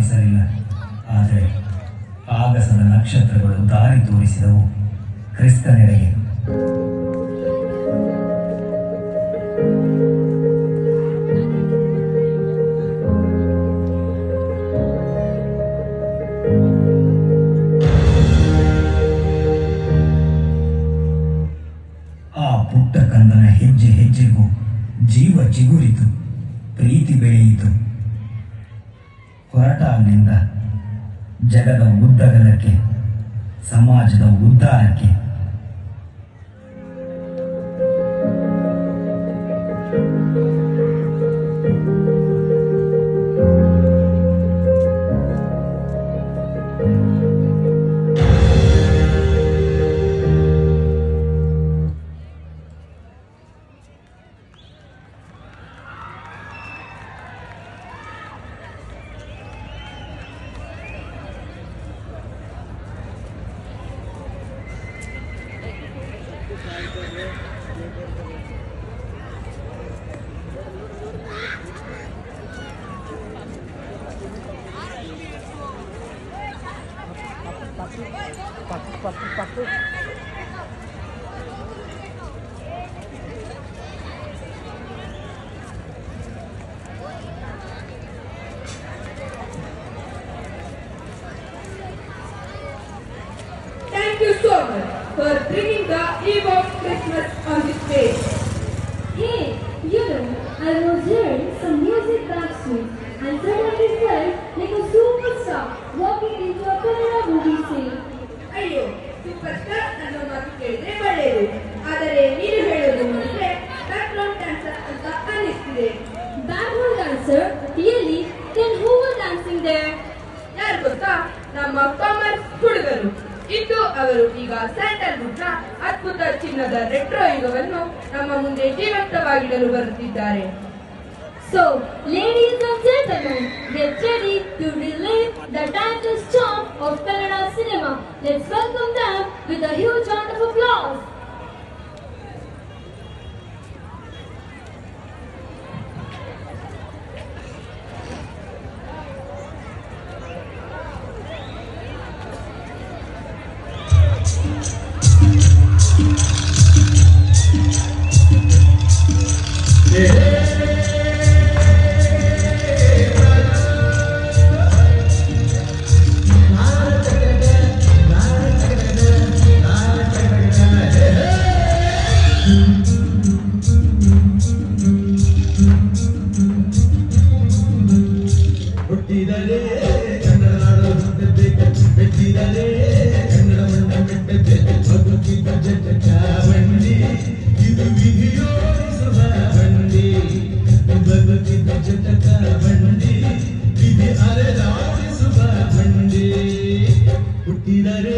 ಕಾಣಿಸಲಿಲ್ಲ. ಆದರೆ ಆಗಸದ ನಕ್ಷತ್ರಗಳು ದಾರಿ ತೋರಿಸಿದವು ಕ್ರಿಸ್ತನೆಡೆಗೆ. ಆ ಪುಟ್ಟ ಕಂದನ ಹೆಜ್ಜೆ ಹೆಜ್ಜೆಗೂ ಜೀವ ಚಿಗುರಿತು, ಪ್ರೀತಿ ಬೆಳೆಯಿತು. ಹೊರಟಾಗಿನಿಂದ ಜಗದ ಉದ್ದಗಲಕ್ಕೆ, ಸಮಾಜದ ಉದ್ಧಾರಕ್ಕೆ. Thank you so much for bringing the eve of Christmas on this stage. Hey, you know, I was hearing some music backstage and suddenly felt like a superstar walking into a Kannada movie scene. ಅಯ್ಯೋ, super star ಅನ್ನೋ ಮಾತು ಕೇಳಿದ್ರೆ ಒಳ್ಳೆಯದು. ಆದರೆ ನೀನು ಹೇಳೋದು ನೋಡಿದ್ರೆ background dancer ಅಂತ ಅನ್ನಿಸ್ತಿದೆ. Background dancer? Really? Then who was dancing there? ಯಾರು ಗೊತ್ತಾ? ನಮ್ಮ ಕಾಮರ್ಸ್ ಹುಡುಗರು. ಇಂದು ಅವರು ಈಗ ಸ್ಯಾಂಡಲ್ವುಡ್ನ ಅದ್ಭುತ ಚಿನ್ನದ ರೆಟ್ರೋ ಯುಗವನ್ನು ನಮ್ಮ ಮುಂದೆ ಜೀವಂತವಾಗಿಡಲು ಬರುತ್ತಿದ್ದಾರೆ. So, ladies and gentlemen, get ready to relive the timeless charm of Kannada cinema. Let's welcome them with a huge round of applause. ಹುಟ್ಟಿದರೆ